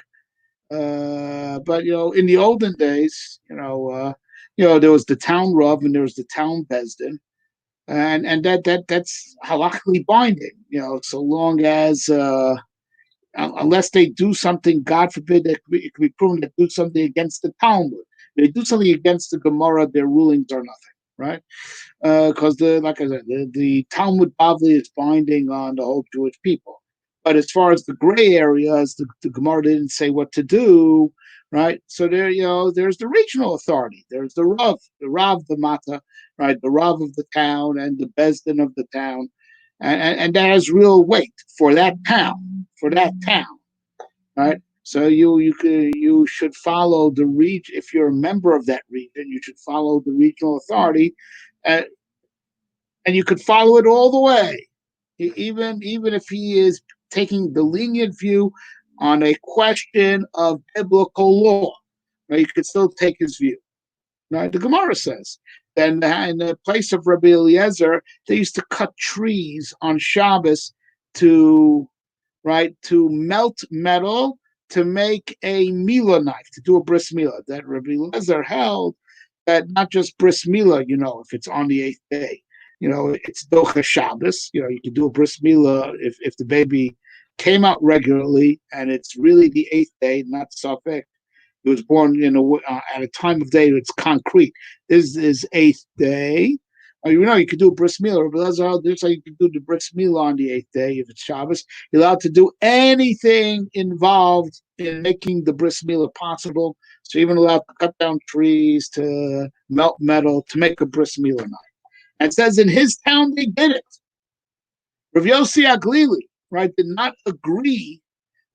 Speaker 1: But in the olden days, there was the town rav and there was the town beis din, and that's halakhically binding. So long as unless they do something, God forbid, it could be proven to do something against the Talmud. If they do something against the Gemara, their rulings are nothing, right? Because like I said, the Talmud Bavli is binding on the whole Jewish people. But as far as the gray areas, the Gemara didn't say what to do, right? So there, there's the regional authority. There's the Rav, the Mata, right? The Rav of the town and the Bezdin of the town, and that has real weight for that town, right? So you should follow the region. If you're a member of that region, you should follow the regional authority, and you could follow it all the way, even if he is taking the lenient view on a question of biblical law. Right? You could still take his view. Right? The Gemara says then in the place of Rabbi Eliezer, they used to cut trees on Shabbos to melt metal to make a milah knife, to do a bris milah. That Rabbi Eliezer held that not just bris milah, if it's on the 8th day, it's docha Shabbos. You can do a bris milah if the baby came out regularly and it's really the 8th day, not safek. He was born at a time of day that's concrete. This is 8th day. You could do a bris milah. But that's how you can do the bris milah on the 8th day if it's Shabbos. You're allowed to do anything involved in making the bris milah possible. So you're even allowed to cut down trees, to melt metal, to make a bris milah knife. And it says in his town they did it. Rav Yossi Aglili, right, did not agree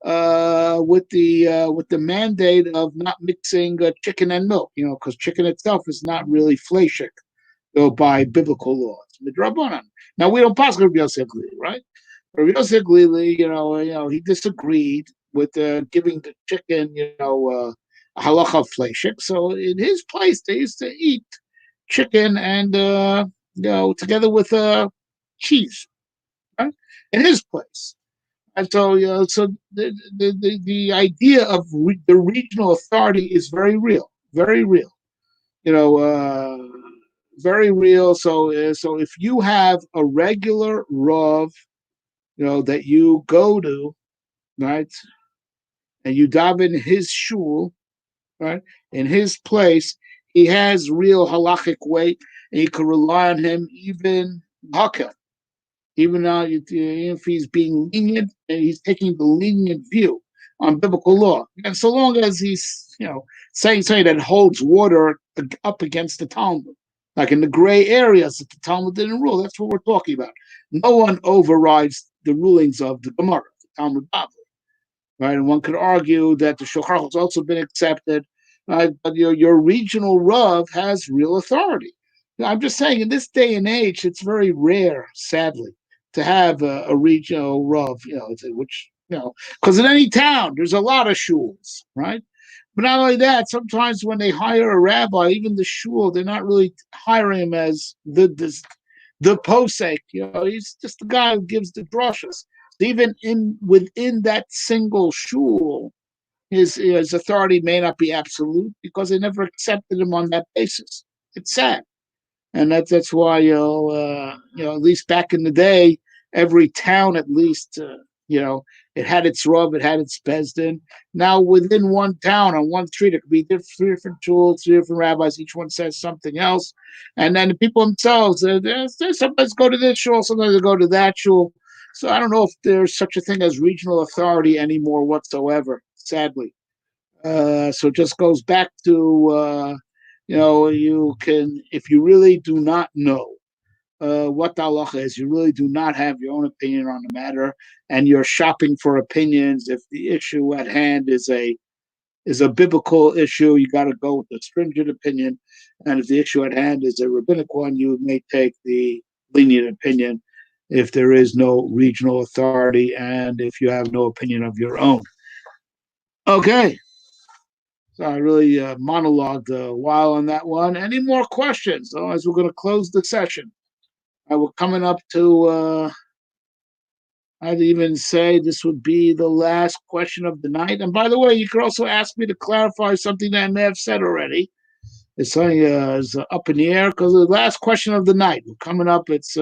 Speaker 1: with the mandate of not mixing chicken and milk, because chicken itself is not really fleshik, by biblical laws. Midrabanan. Now we don't pass Rabbi Yossi Aglili, right? Rabbi Yossi Aglili, he disagreed with giving the chicken, a halacha of fleshik. So in his place, they used to eat chicken and together with cheese, right? In his place. And so, so the idea of the regional authority is very real, very real. Very real. So if you have a regular Rav, that you go to, right, and you daven his shul, right, in his place, he has real halachic weight, and you can rely on him even haka. Even now, if he's being lenient, and he's taking the lenient view on biblical law, and so long as he's, saying something that holds water up against the Talmud, like in the gray areas that the Talmud didn't rule, that's what we're talking about. No one overrides the rulings of the Gemara, the Talmud Bavli, right? And one could argue that the Shulchan Aruch has also been accepted, right? But your regional Rav has real authority. I'm just saying, in this day and age, it's very rare, sadly, to have a regional Rav, which, because in any town, there's a lot of shuls, right? But not only that, sometimes when they hire a rabbi, even the shul, they're not really hiring him as the posek, he's just the guy who gives the drashas. Even within that single shul, his authority may not be absolute because they never accepted him on that basis. It's sad. And that's why, at least back in the day, every town, at least, it had its Rav, it had its Bezdin. Now, within one town, on one street, it could be three different shuls, 3 different rabbis. Each one says something else. And then the people themselves, they sometimes go to this shul, sometimes they go to that shul. So I don't know if there's such a thing as regional authority anymore whatsoever, sadly. So it just goes back to... you can, if you really do not know what the halacha is, you really do not have your own opinion on the matter, and you're shopping for opinions. If the issue at hand is a biblical issue, you got to go with the stringent opinion, and if the issue at hand is a rabbinic one, you may take the lenient opinion if there is no regional authority and if you have no opinion of your own. Okay. So I really monologued a while on that one. Any more questions? Otherwise, we're going to close the session. We're coming up to, I'd even say this would be the last question of the night. And by the way, you could also ask me to clarify something that I may have said already. It's something is up in the air because the last question of the night. We're coming up. It's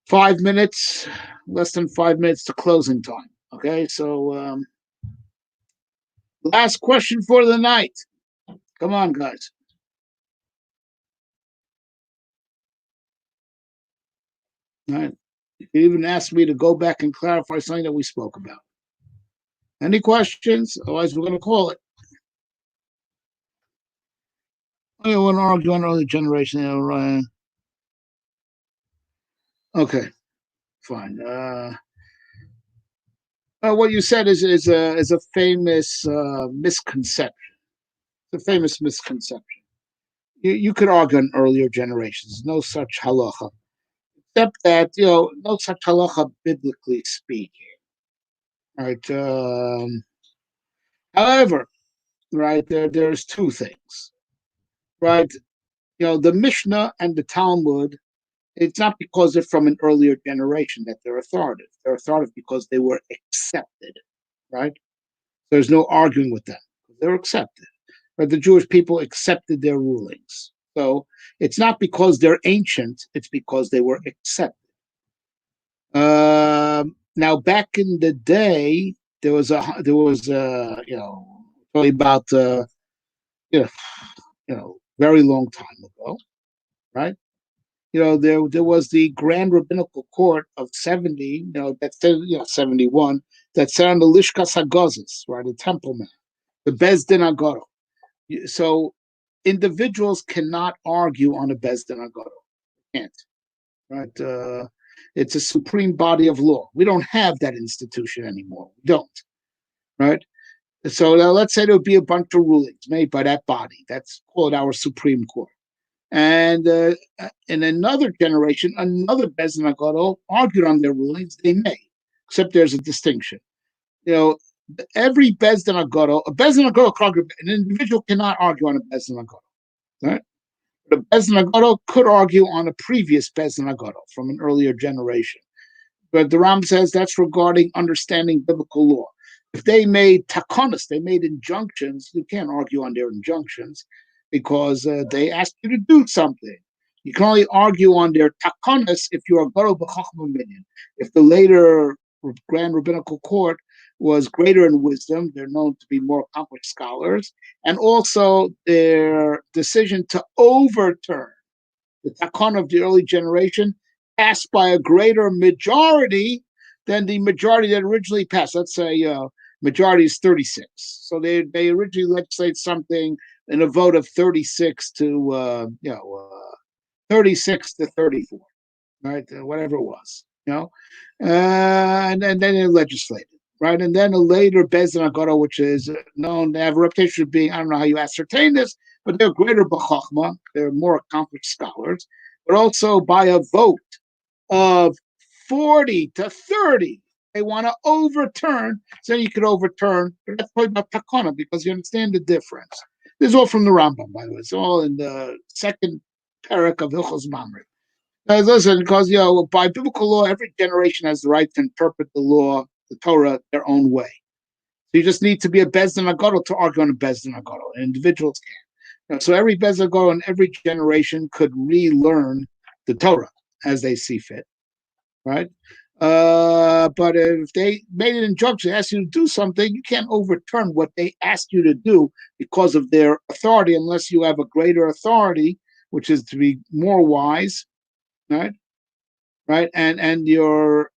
Speaker 1: 5 minutes less than 5 minutes to closing time. Okay, so last question for the night. Come on, guys. All right. You even asked me to go back and clarify something that we spoke about. Any questions? Otherwise, we're going to call it. I want to argue on early generation. Okay, fine. What you said is a famous misconception. It's a famous misconception. You could argue on earlier generations. No such halacha, except that no such halacha biblically speaking. Right. However, right there's two things. Right. The Mishnah and the Talmud. It's not because they're from an earlier generation that they're authoritative. They're authoritative because they were accepted. Right. There's no arguing with them. They're accepted. But the Jewish people accepted their rulings. So it's not because they're ancient, it's because they were accepted. Now, back in the day, there was probably about you very long time ago, right? There was the Grand Rabbinical Court of 70, that said, 71, that sat on the Lishkas Hagozis, right, the Temple Mount, the Beis Din Agoro. So individuals cannot argue on a Beis Din Agoro. Can't, right? It's a supreme body of law. We don't have that institution anymore. We don't, right? So now let's say there would be a bunch of rulings made by that body. That's called our Supreme Court. And in another generation, another Beis Din Agoro argued on their rulings. They may, except there's a distinction. Every Beis Din Agoro, a Beis Din Agoro, an individual cannot argue on a Beis Din Agoro, right? The Beis Din Agoro could argue on a previous Beis Din Agoro from an earlier generation. But the Ram says that's regarding understanding biblical law. If they made takonos, they made injunctions, you can't argue on their injunctions because they asked you to do something. You can only argue on their takonos if you're a garo b'chachma minyan. If the later Grand Rabbinical Court was greater in wisdom, they're known to be more accomplished scholars, and also their decision to overturn the takon of the early generation passed by a greater majority than the majority that originally passed. Let's say majority is 36. So they originally legislate something in a vote of 36 to 36 to 34, right? Whatever it was, and then they legislated. Right, and then a later Beis Din Agoro, which is known to have a reputation of being, I don't know how you ascertain this, but they're greater b'chachma, they're more accomplished scholars, but also by a vote of 40 to 30, they want to overturn, so you could overturn, but that's probably about takana, because you understand the difference. This is all from the Rambam, by the way. It's all in the second parak of Hilchos Mamre. Listen, because by biblical law, every generation has the right to interpret the law, the Torah, their own way. So you just need to be a Beis Din Agoro to argue on a Beis Din Agoro. Individuals can. So every Beis Din Agoro in every generation could relearn the Torah as they see fit, right? But if they made an injunction, asked you to do something, you can't overturn what they asked you to do because of their authority, unless you have a greater authority, which is to be more wise, right, and your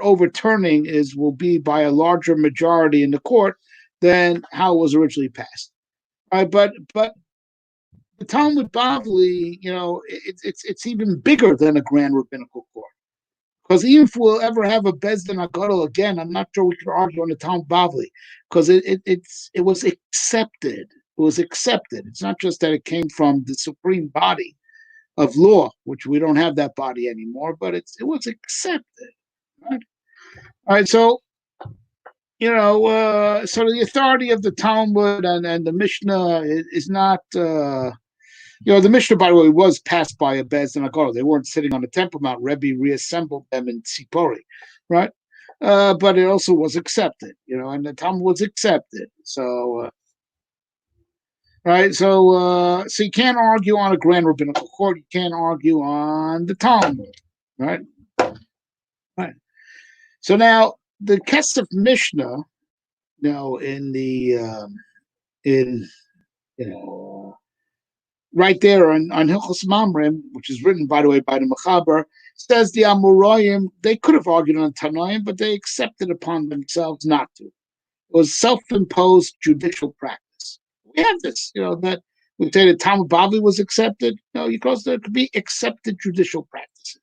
Speaker 1: overturning will be by a larger majority in the court than how it was originally passed, right? But the Talmud Bavli, it's even bigger than a Grand Rabbinical Court, because even if we'll ever have a Beis Din Agoro again, I'm not sure we could argue on the Talmud Bavli, because it was accepted. It was accepted. It's not just that it came from the supreme body of law, which we don't have that body anymore, but it was accepted. Right? All right, so so the authority of the Talmud and the Mishnah is not, the Mishnah, by the way, was passed by a Beis Din Agoro. They weren't sitting on the Temple Mount. Rabbi reassembled them in Tzipori, right? But it also was accepted, and the Talmud was accepted. So. Right, so you can't argue on a Grand Rabbinical Court. You can't argue on the Talmud, right? Right. So now the Kesef Mishnah, in the in right there on Hilchos Mamrim, which is written, by the way, by the Mechaber, says the Amoraim, they could have argued on Tanaim, but they accepted upon themselves not to. It was self-imposed judicial practice. We have this, that we say the Talmud Bavli was accepted. Because there could be accepted judicial practices.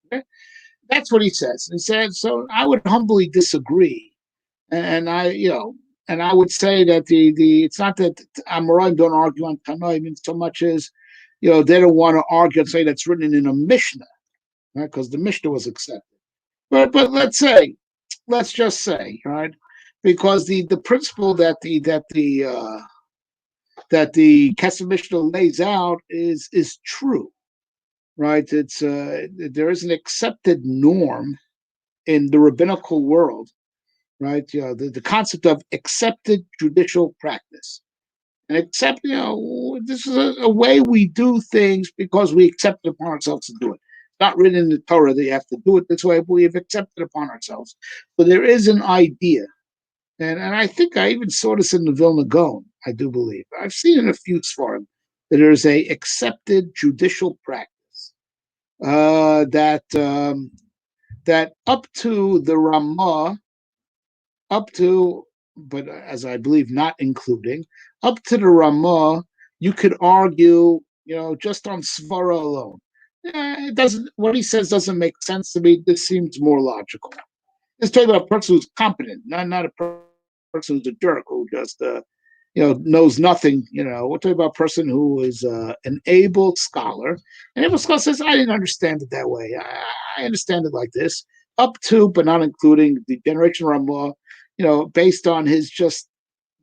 Speaker 1: Okay? That's what he says. He said, so I would humbly disagree. And I would say that the it's not that Amoraim don't argue on Tanoim in so much as they don't want to argue and say that's written in a Mishnah, right? Because the Mishnah was accepted. But let's just say, right, because the principle that the Kesef Mishnah lays out is true, right? It's there is an accepted norm in the rabbinical world, right? The concept of accepted judicial practice. And accept, this is a way we do things because we accept it upon ourselves to do it. It's not written in the Torah that you have to do it this way, but we have accepted upon ourselves. So there is an idea. And I think I even saw this in the Vilna Gaon, I do believe. I've seen in a few Sfarim that there is a accepted judicial practice that up to the Ramah, but as I believe not including, up to the Ramah, you could argue, just on Svara alone. It doesn't. What he says doesn't make sense to me. This seems more logical. Let's talk about a person who's competent, not a person who's a jerk who just knows nothing. We're talking about a person who is an able scholar. An able scholar says, I didn't understand it that way. I understand it like this. Up to, but not including the generation Ramah, based on his just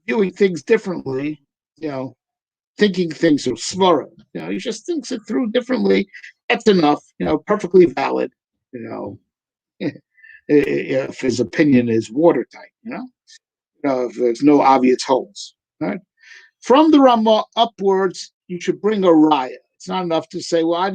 Speaker 1: viewing things differently, thinking things through svara. He just thinks it through differently. That's enough, perfectly valid, if his opinion is watertight, if there's no obvious holes, right? From the Ramah upwards, you should bring a raya. It's not enough to say, well, I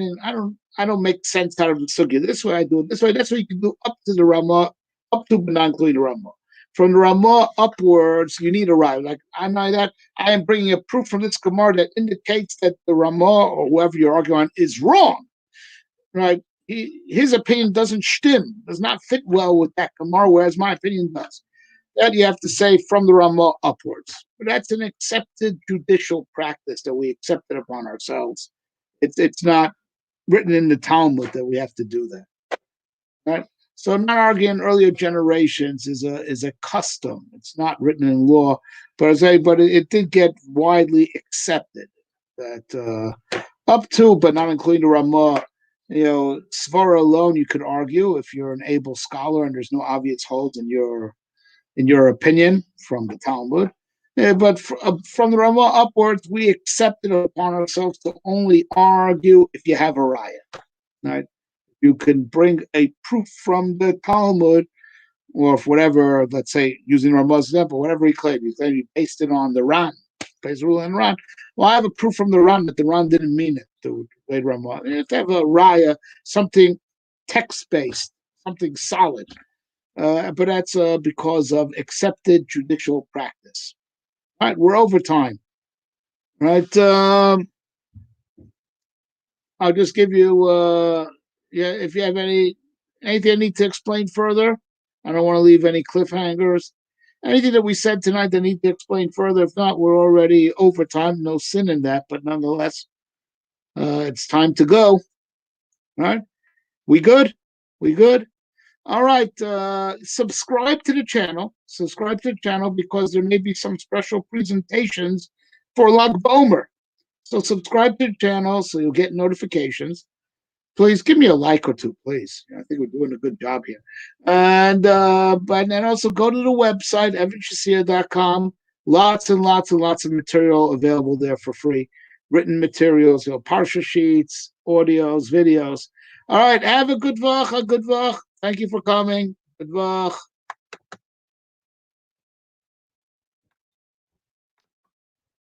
Speaker 1: don't make sense out of the sugya. This way I do it. This way, that's what you can do up to the Ramah, up to but not including the Ramah. From the Ramah upwards, you need a raya. Like I'm not that. I am bringing a proof from this Gemara that indicates that the Ramah or whoever you're arguing on is wrong, right? His opinion does not fit well with that Gemara, whereas my opinion does. That you have to say from the Ramah upwards. But that's an accepted judicial practice that we accepted upon ourselves. It's not written in the Talmud that we have to do that, right? So not arguing earlier generations is a custom. It's not written in law, but it did get widely accepted that up to, but not including the Ramah, Svara alone, you could argue if you're an able scholar and there's no obvious holes in your opinion from the Talmud. But from the Ramah upwards, we accept it upon ourselves to only argue if you have a raya, right? You can bring a proof from the Talmud, or if whatever, let's say, using Ramah's example, whatever he claimed, you based it on the Ran, based rule on Ran. Well, I have a proof from the Ran that the Ran didn't mean it to wait Ramah. You have to have a raya, something text-based, something solid. But that's because of accepted judicial practice. All right, we're over time. Right. I'll just give you, if you have anything I need to explain further, I don't want to leave any cliffhangers. Anything that we said tonight that need to explain further. If not, we're already over time. No sin in that, but nonetheless, it's time to go. All right. We good? All right, subscribe to the channel. Subscribe to the channel because there may be some special presentations for Lag Bomer. So subscribe to the channel so you'll get notifications. Please give me a like or two, please. I think we're doing a good job here. And also go to the website, evanshasir.com. Lots and lots and lots of material available there for free. Written materials, parsha sheets, audios, videos. All right, have a good vach. Thank you for coming. Good vach.